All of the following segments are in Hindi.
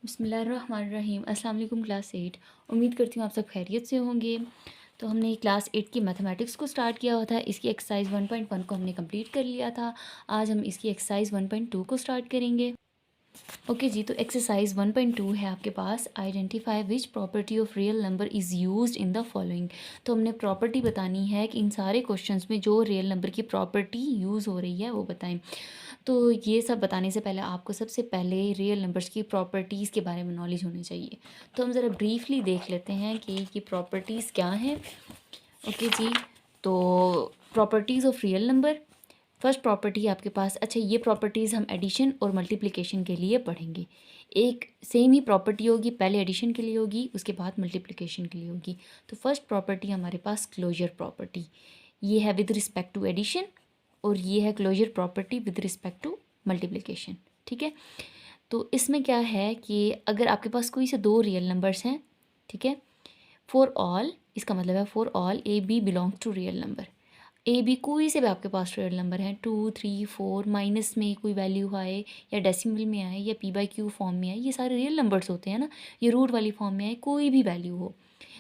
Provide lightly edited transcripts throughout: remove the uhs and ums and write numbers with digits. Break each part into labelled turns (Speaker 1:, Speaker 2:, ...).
Speaker 1: बिस्मिल्लाहिर्रहमानिर्रहीम। अस्सलाम वालेकुम क्लास 8। उम्मीद करती हूँ आप सब खैरियत से होंगे। तो हमने क्लास 8 की मैथमेटिक्स को स्टार्ट किया हुआ था। इसकी एक्सरसाइज 1.1 को हमने कंप्लीट कर लिया था। आज हम इसकी एक्सरसाइज 1.2 को स्टार्ट करेंगे। ओके जी, तो एक्सरसाइज 1.2 है आपके पास, identify which property of real number is used in the following. तो हमने प्रॉपर्टी बतानी है कि इन सारे क्वेश्चंस में जो रियल नंबर की प्रॉपर्टी यूज़ हो रही है वो बताएं। तो ये सब बताने से पहले आपको सबसे पहले रियल नंबर्स की प्रॉपर्टीज़ के बारे में नॉलेज होनी चाहिए। तो हम ज़रा ब्रीफली देख लेते हैं कि ये प्रॉपर्टीज़ क्या हैं। ओके जी, तो properties of real number, first property आपके पास, अच्छा ये प्रॉपर्टीज़ हम एडिशन और मल्टीप्लिकेशन के लिए पढ़ेंगे। एक सेम ही प्रॉपर्टी होगी, पहले एडिशन के लिए होगी, उसके बाद मल्टीप्लिकेशन के लिए होगी। तो फर्स्ट प्रॉपर्टी हमारे पास क्लोजर प्रॉपर्टी, ये है विद रिस्पेक्ट टू एडिशन, और ये है closure property with respect to multiplication. ठीक है, तो इसमें क्या है कि अगर आपके पास कोई से दो रियल नंबर्स हैं, ठीक है, फॉर ऑल, इसका मतलब है for all A B belongs to real number. A B कोई से भी आपके पास रियल नंबर हैं, 2 3 4, माइनस में कोई वैल्यू आए या डेसिमल में आए या पी बाई क्यू फॉर्म में आए, ये सारे रियल नंबर्स होते हैं ना, ये रूट वाली फॉर्म में आए, कोई भी वैल्यू हो,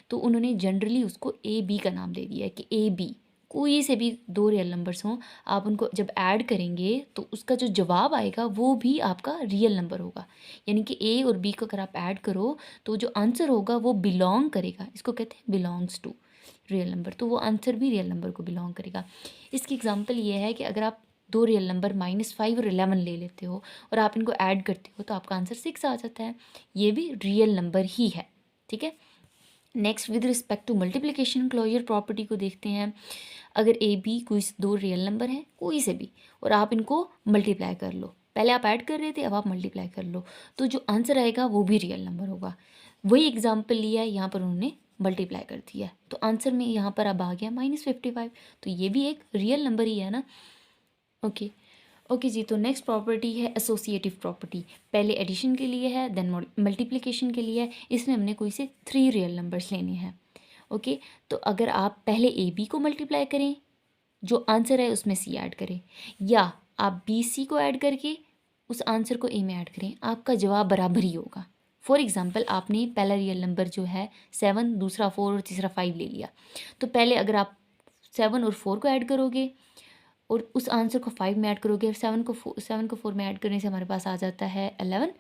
Speaker 1: तो उन्होंने जनरली उसको ए बी का नाम दे दिया है कि ए बी कोई से भी दो रियल नंबर्स हों, आप उनको जब ऐड करेंगे तो उसका जो जवाब आएगा वो भी आपका रियल नंबर होगा। यानी कि ए और बी को अगर आप ऐड करो तो जो आंसर होगा वो बिलोंग करेगा, इसको कहते हैं बिलोंग्स टू रियल नंबर, तो वो आंसर भी रियल नंबर को बिलोंग करेगा। इसकी एग्जांपल ये है कि अगर आप दो रियल नंबर -5 और 11 ले लेते हो और आप इनको ऐड करते हो तो आपका आंसर 6 आ जाता है, ये भी रियल नंबर ही है। ठीक है, next with respect to multiplication closure property को देखते हैं। अगर ए बी कोई दो रियल नंबर हैं कोई से भी, और आप इनको मल्टीप्लाई कर लो, पहले आप ऐड कर रहे थे अब आप मल्टीप्लाई कर लो, तो जो आंसर आएगा वो भी रियल नंबर होगा। वही एग्जाम्पल लिया है, यहाँ पर उन्होंने मल्टीप्लाई कर दिया है, तो आंसर में यहाँ पर अब आ गया -55, तो ये भी एक रियल नंबर ही है ना। ओके ओके जी, तो नेक्स्ट प्रॉपर्टी है एसोसिएटिव प्रॉपर्टी। पहले एडिशन के लिए है, देन मल्टीप्लिकेशन के लिए है। इसमें हमने कोई से 3 रियल नंबर्स लेने हैं। ओके, तो अगर आप पहले ए बी को मल्टीप्लाई करें, जो आंसर है उसमें सी ऐड करें, या आप बी सी को ऐड करके उस आंसर को ए में ऐड करें, आपका जवाब बराबर ही होगा। फॉर एग्जाम्पल, आपने पहला रियल नंबर जो है 7, दूसरा 4 और तीसरा 5 ले लिया, तो पहले अगर आप 7 और 4 को ऐड करोगे और उस आंसर को 5 में ऐड करोगे, और 7 को 4 में ऐड करने से हमारे पास आ जाता है 11,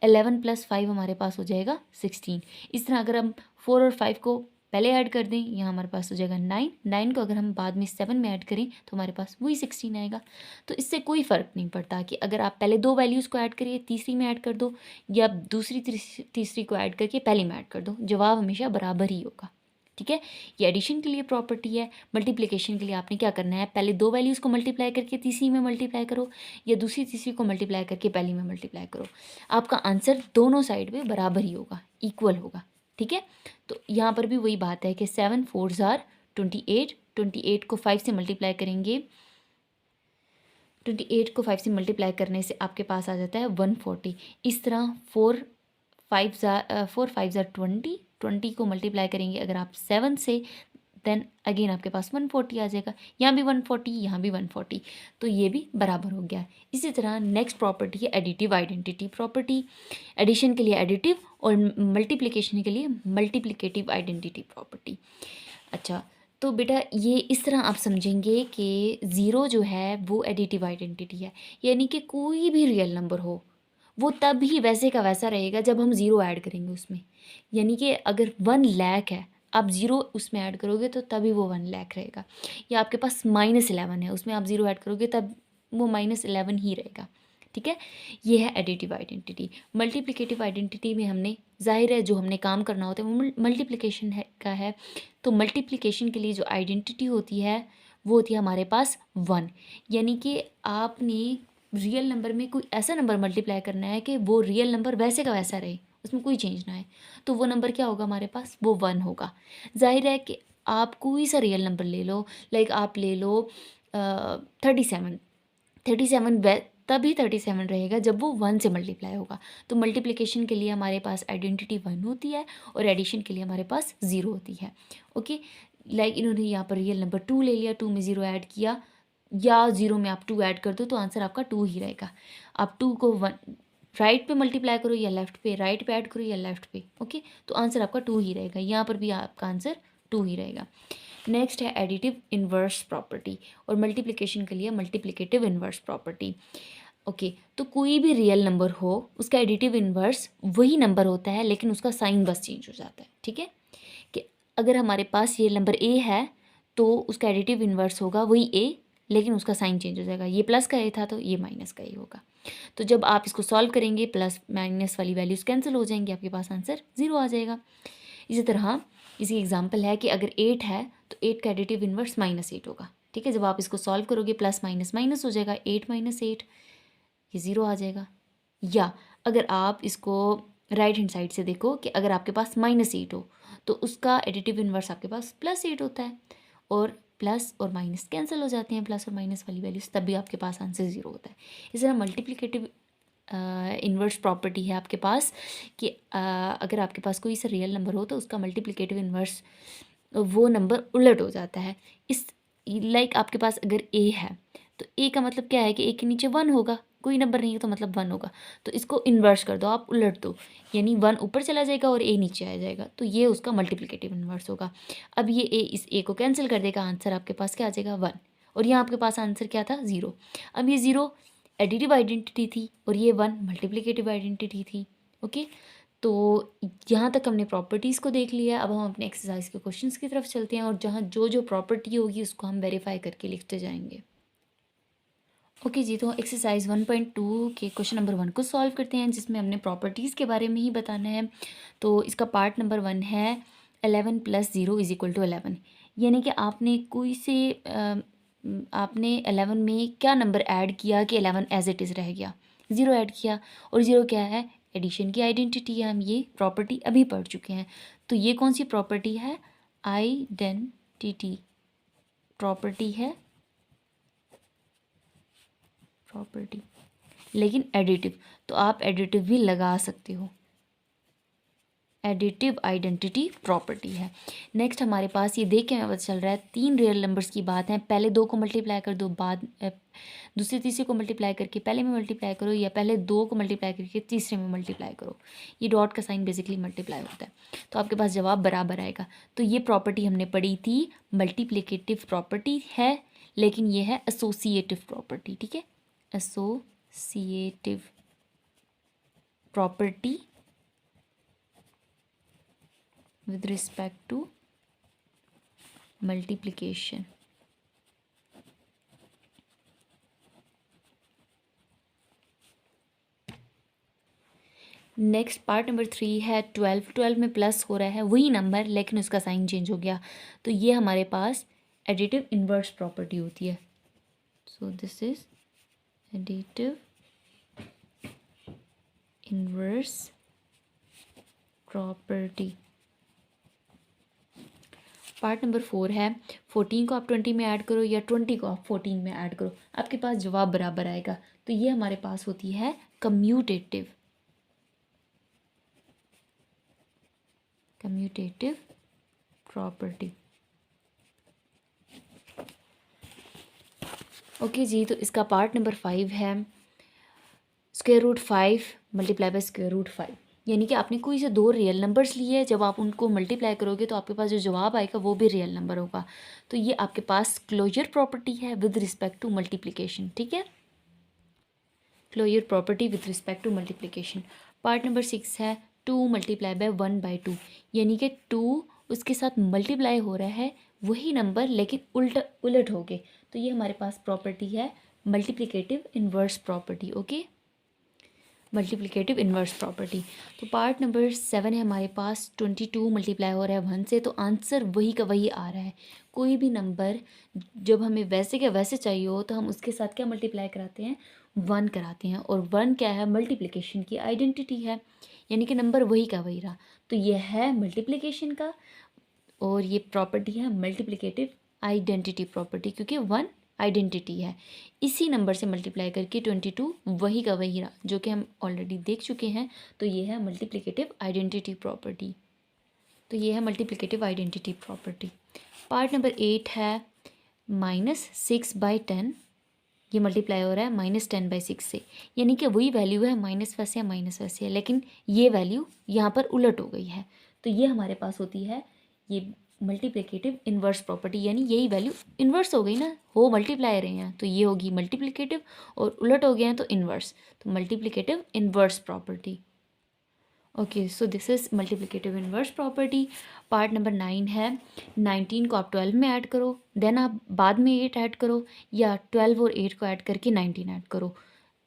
Speaker 1: 11 + 5 हमारे पास हो जाएगा 16। इस तरह अगर हम 4 और 5 को पहले ऐड कर दें, यहाँ हमारे पास हो जाएगा 9, 9 को अगर हम बाद में 7 में ऐड करें तो हमारे पास वही 16 आएगा। तो इससे कोई फ़र्क नहीं पड़ता कि अगर आप पहले दो वैल्यूज़ को ऐड करिए तीसरी में ऐड कर दो, या दूसरी तीसरी को ऐड करके पहली में ऐड कर दो, जवाब हमेशा बराबर ही होगा। ठीक है, ये एडिशन के लिए प्रॉपर्टी है। मल्टीप्लिकेशन के लिए आपने क्या करना है, पहले दो वैल्यूज़ को मल्टीप्लाई करके तीसरी में मल्टीप्लाई करो, या दूसरी तीसरी को मल्टीप्लाई करके पहली में मल्टीप्लाई करो, आपका आंसर दोनों साइड में बराबर ही होगा, इक्वल होगा। ठीक है, तो यहाँ पर भी वही बात है कि 7 4s are 28, 28 को 5 से मल्टीप्लाई करेंगे, 28 को 5 से मल्टीप्लाई करने से आपके पास आ जाता है 140। इस तरह 4 5s are 20, 20 को मल्टीप्लाई करेंगे अगर आप 7 से, देन अगेन आपके पास 140 आ जाएगा, यहाँ भी 140, यहाँ भी 140, तो ये भी बराबर हो गया। इसी तरह नेक्स्ट प्रॉपर्टी है एडिटिव आइडेंटिटी प्रॉपर्टी। एडिशन के लिए एडिटिव और मल्टीप्लिकेशन के लिए मल्टीप्लिकेटिव आइडेंटिटी प्रॉपर्टी। अच्छा, तो बेटा ये इस तरह आप समझेंगे कि ज़ीरो जो है वो एडिटिव आइडेंटिटी है, यानी कि कोई भी रियल नंबर हो वो तब ही वैसे का वैसा रहेगा जब हम ज़ीरो ऐड करेंगे उसमें। यानी कि अगर 1 लाख है, आप ज़ीरो उसमें ऐड करोगे तो तभी वो 1 लाख रहेगा, या आपके पास -11 है, उसमें आप ज़ीरो ऐड करोगे तब वो -11 ही रहेगा। ठीक है, ये है एडिटिव आइडेंटिटी। मल्टीप्लिकेटिव आइडेंटिटी में हमने, जाहिर है जो हमने काम करना होता है वो मल्टीप्लिकेशन है का है, तो मल्टीप्लिकेशन के लिए जो आइडेंटिटी होती है वो होती है हमारे पास 1। यानी कि आपने रियल नंबर में कोई ऐसा नंबर मल्टीप्लाई करना है कि वो रियल नंबर वैसे का वैसा रहे, उसमें कोई चेंज ना आए, तो वो नंबर क्या होगा हमारे पास, वो 1 होगा। जाहिर है कि आप कोई सा रियल नंबर ले लो, लाइक आप ले लो 37, 37 तभी 37 रहेगा जब वो 1 से मल्टीप्लाई होगा। तो मल्टीप्लिकेशन के लिए हमारे पास आइडेंटिटी 1 होती है और एडिशन के लिए हमारे पास 0 होती है। ओके, लाइक इन्होंने यहाँ पर रियल नंबर 2 ले लिया, 2 में 0 ऐड किया, या 0 में आप 2 ऐड कर दो तो आंसर आपका 2 ही रहेगा। आप 2 को 1 राइट पे मल्टीप्लाई करो या लेफ्ट पे, राइट पे ऐड करो या लेफ्ट पे, ओके। तो आंसर आपका 2 ही रहेगा, यहाँ पर भी आपका आंसर 2 ही रहेगा। नेक्स्ट है एडिटिव इन्वर्स प्रॉपर्टी, और मल्टीप्लिकेशन के लिए मल्टीप्लिकेटिव इन्वर्स प्रॉपर्टी। ओके, तो कोई भी रियल नंबर हो उसका एडिटिव इन्वर्स वही नंबर होता है, लेकिन उसका साइन बस चेंज हो जाता है, ठीक है। कि अगर हमारे पास ये नंबर ए है तो उसका एडिटिव इन्वर्स होगा वही ए, लेकिन उसका साइन चेंज हो जाएगा। ये प्लस का ए था तो ये माइनस का ए होगा। तो जब आप इसको सॉल्व करेंगे प्लस माइनस वाली वैल्यूज़ कैंसिल हो जाएंगी, आपके पास आंसर 0 आ जाएगा। इसी तरह इसी एग्जाम्पल है कि अगर 8 है तो 8 का एडिटिव इन्वर्स -8 होगा, ठीक है। जब आप इसको सॉल्व करोगे प्लस माइनस माइनस हो जाएगा, 8 - 8 ये 0 आ जाएगा। या अगर आप इसको राइट हैंड साइड से देखो कि अगर आपके पास -8 हो तो उसका एडिटिव इन्वर्स आपके पास +8 होता है, और प्लस और माइनस कैंसिल हो जाते हैं, प्लस और माइनस वाली वैल्यूज, तब भी आपके पास आंसर 0 होता है। इस तरह मल्टीप्लिकेटिव इन्वर्स प्रॉपर्टी है आपके पास कि अगर आपके पास कोई सा रियल नंबर हो तो उसका मल्टीप्लिकेटिव इन्वर्स वो नंबर उलट हो जाता है। इस लाइक आपके पास अगर ए है तो ए का मतलब क्या है कि ए के नीचे 1 होगा, कोई नंबर नहीं है तो मतलब 1 होगा। तो इसको इन्वर्स कर दो, आप उलट दो, यानी 1 ऊपर चला जाएगा और ए नीचे आ जाएगा, तो ये उसका मल्टीप्लिकेटिव इन्वर्स होगा। अब ये ए इस ए को कैंसिल कर देगा, आंसर आपके पास क्या आ जाएगा 1, और यहाँ आपके पास आंसर क्या था 0। अब ये 0 एडिटिव आइडेंटिटी थी और ये 1 मल्टीप्लिकेटिव आइडेंटिटी थी, ओके। तो यहाँ तक हमने प्रॉपर्टीज़ को देख लिया। अब हम अपने एक्सरसाइज के क्वेश्चंस की तरफ चलते हैं, और जहाँ जो जो प्रॉपर्टी होगी उसको हम वेरीफाई करके लिखते जाएंगे। ओके जी, तो एक्सरसाइज 1.2 के क्वेश्चन नंबर 1 को सॉल्व करते हैं, जिसमें हमने प्रॉपर्टीज़ के बारे में ही बताना है। तो इसका पार्ट नंबर 1 है 11 + 0 = 11, यानी कि आपने कोई से आपने 11 में क्या नंबर ऐड किया कि 11 एज इट इज़ रह गया, 0 ऐड किया, और 0 क्या है, एडिशन की आइडेंटिटी है। हम ये प्रॉपर्टी अभी पढ़ चुके हैं। तो ये कौन सी प्रॉपर्टी है, आइडेंटिटी प्रॉपर्टी है, प्रॉपर्टी, लेकिन एडिटिव, तो आप एडिटिव भी लगा सकते हो, एडिटिव आइडेंटिटी प्रॉपर्टी है। नेक्स्ट हमारे पास ये देख के हमें पता चल रहा है 3 रियल नंबर्स की बात है, पहले 2 को मल्टीप्लाई कर दो, बाद दूसरे तीसरे को मल्टीप्लाई करके पहले में मल्टीप्लाई करो, या पहले 2 को मल्टीप्लाई करके तीसरे में मल्टीप्लाई करो। ये डॉट का साइन बेसिकली मल्टीप्लाई होता है, तो आपके पास जवाब बराबर आएगा। तो ये प्रॉपर्टी हमने पढ़ी थी, मल्टीप्लिकेटिव प्रॉपर्टी है, लेकिन ये है एसोसिएटिव प्रॉपर्टी, ठीक है, associative property with respect to multiplication। Next part number 3 है 12 में प्लस हो रहा है वही नंबर, लेकिन उसका साइन चेंज हो गया, तो ये हमारे पास एडिटिव इन्वर्स प्रॉपर्टी होती है। सो this is additive inverse property. Part number 4 है 14 को आप 20 में ऐड करो या 20 को आप 14 में ऐड करो, आपके पास जवाब बराबर आएगा। तो ये हमारे पास होती है कम्यूटेटिव प्रॉपर्टी। ओके जी, तो इसका पार्ट नंबर 5 है √5 × √5, यानी कि आपने कोई से 2 रियल नंबर्स लिए, जब आप उनको मल्टीप्लाई करोगे तो आपके पास जो जवाब आएगा वो भी रियल नंबर होगा। तो ये आपके पास क्लोजर प्रॉपर्टी है विद रिस्पेक्ट टू मल्टीप्लिकेशन, ठीक है, closure property with respect to multiplication. Part number 6 है 2 × 1/2, यानी कि 2 उसके साथ मल्टीप्लाई हो रहा है वही नंबर, लेकिन उलट हो गए, तो ये हमारे पास प्रॉपर्टी है multiplicative inverse property, okay, multiplicative inverse property. तो पार्ट नंबर 7 है हमारे पास 22 मल्टीप्लाई हो रहा है 1 से, तो आंसर वही का वही आ रहा है। कोई भी नंबर जब हमें वैसे के वैसे चाहिए हो तो हम उसके साथ क्या मल्टीप्लाई कराते हैं, 1 कराते हैं, और 1 क्या है, मल्टीप्लिकेशन की आइडेंटिटी है, यानी कि नंबर वही का वही रहा। तो ये है मल्टीप्लिकेशन का, और ये प्रॉपर्टी है मल्टीप्लिकेटिव आइडेंटिटी प्रॉपर्टी, क्योंकि 1 आइडेंटिटी है, इसी नंबर से मल्टीप्लाई करके 22 वही का वही रहा, जो कि हम ऑलरेडी देख चुके हैं। तो ये है मल्टीप्लिकेटिव आइडेंटिटी प्रॉपर्टी, तो ये है multiplicative identity property. Part number 8 है -6/10 ये मल्टीप्लाई हो रहा है -10/6 से, यानी कि वही वैल्यू है, माइनस वैसे है माइनस वैसे है, लेकिन ये वैल्यू यहाँ पर उलट हो गई है। तो ये हमारे पास होती है ये मल्टीप्लिकेटिव इन्वर्स प्रॉपर्टी, यानी यही वैल्यू इन्वर्स हो गई ना, हो मल्टीप्लाई रहे हैं तो ये होगी मल्टीप्लिकेटिव, और उलट हो गए हैं तो इन्वर्स, तो multiplicative inverse property. Okay, so this is multiplicative inverse property. Part number 9 है, 19 को आप 12 में ऐड करो, देन आप बाद में 8 ऐड करो, या 12 और 8 को ऐड करके 19 ऐड करो,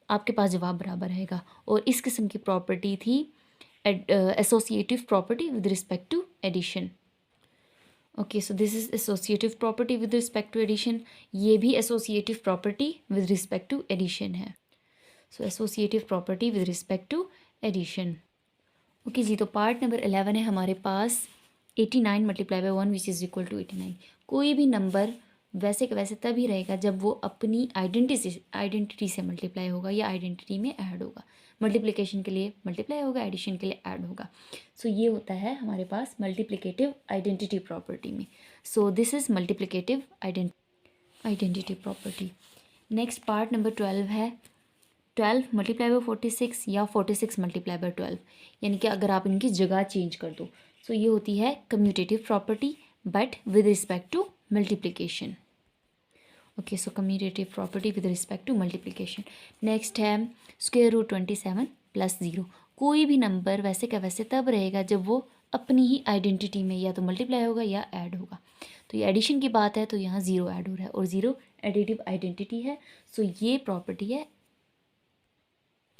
Speaker 1: आपके पास जवाब बराबर रहेगा। और इस किस्म की प्रॉपर्टी थी associative property with respect to addition. Okay, so this is associative property with respect to addition, ये भी associative property with respect to addition है। So associative property with respect to addition. Okay जी, तो पार्ट नंबर 11 है हमारे पास 89 multiply by 1 which is equal to 89। कोई भी नंबर वैसे का वैसे तभी रहेगा जब वो अपनी आइडेंटिटी से मल्टीप्लाई होगा या आइडेंटिटी में ऐड होगा। मल्टीप्लिकेशन के लिए मल्टीप्लाई होगा, एडिशन के लिए ऐड होगा। सो ये होता है हमारे पास मल्टीप्लिकेटिव आइडेंटिटी प्रॉपर्टी में। So this is multiplicative identity property. Next part number 12 है 12 मल्टीप्लाई बाई 46 या 46 मल्टीप्लाई बाई 12, यानी कि अगर आप इनकी जगह चेंज कर दो। सो ये होती है commutative property but with respect to multiplication. Okay, so commutative property with respect to multiplication. Next है स्क्वायर रूट 27 प्लस 0। कोई भी नंबर वैसे का वैसे तब रहेगा जब वो अपनी ही आइडेंटिटी में या तो मल्टीप्लाई होगा या ऐड होगा। तो ये एडिशन की बात है तो यहाँ 0 ऐड हो रहा है, और 0 एडिटिव आइडेंटिटी है। सो ये प्रॉपर्टी है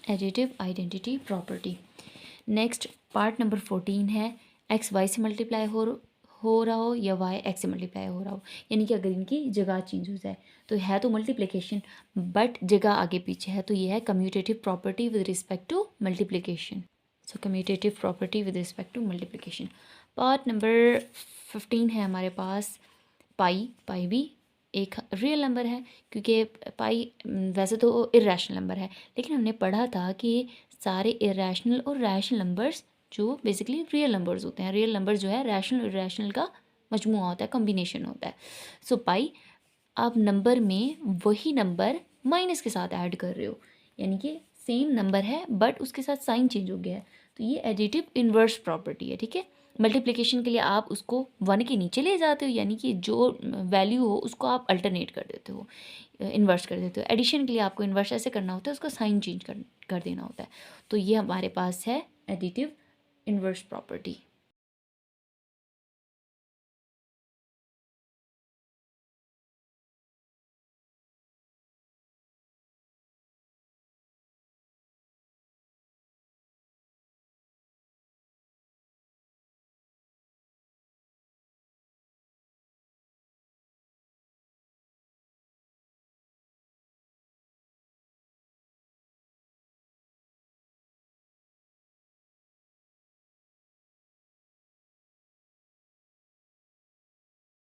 Speaker 1: additive identity property. Next part number 14 है एक्स वाई से मल्टीप्लाई हो रहा हो या वाई एक्स से मल्टीप्लाई हो रहा हो, यानी कि अगर इनकी जगह चेंज हो जाए तो है तो मल्टीप्लिकेशन बट जगह आगे पीछे है, तो ये है commutative property with respect to multiplication. So commutative property with respect to multiplication. Part number 15 है हमारे पास पाई भी एक रियल नंबर है, क्योंकि पाई वैसे तो इरेशनल नंबर है, लेकिन हमने पढ़ा था कि सारे इरेशनल और रैशनल नंबर्स जो बेसिकली रियल नंबर्स होते हैं, रियल नंबर जो है रैशनल और इरेशनल का मजमुआ होता है, कॉम्बिनेशन होता है। सो पाई आप नंबर में वही नंबर माइनस के साथ ऐड कर रहे हो, यानी कि सेम नंबर है बट उसके साथ साइन चेंज हो गया है, तो ये एडिटिव इन्वर्स प्रॉपर्टी है। ठीक है, मल्टीप्लिकेशन के लिए आप उसको 1 के नीचे ले जाते हो, यानी कि जो वैल्यू हो उसको आप अल्टरनेट कर देते हो, इन्वर्स कर देते हो। एडिशन के लिए आपको इन्वर्स ऐसे करना होता है, उसका साइन चेंज कर देना होता है। तो ये हमारे पास है एडिटिव इन्वर्स प्रॉपर्टी।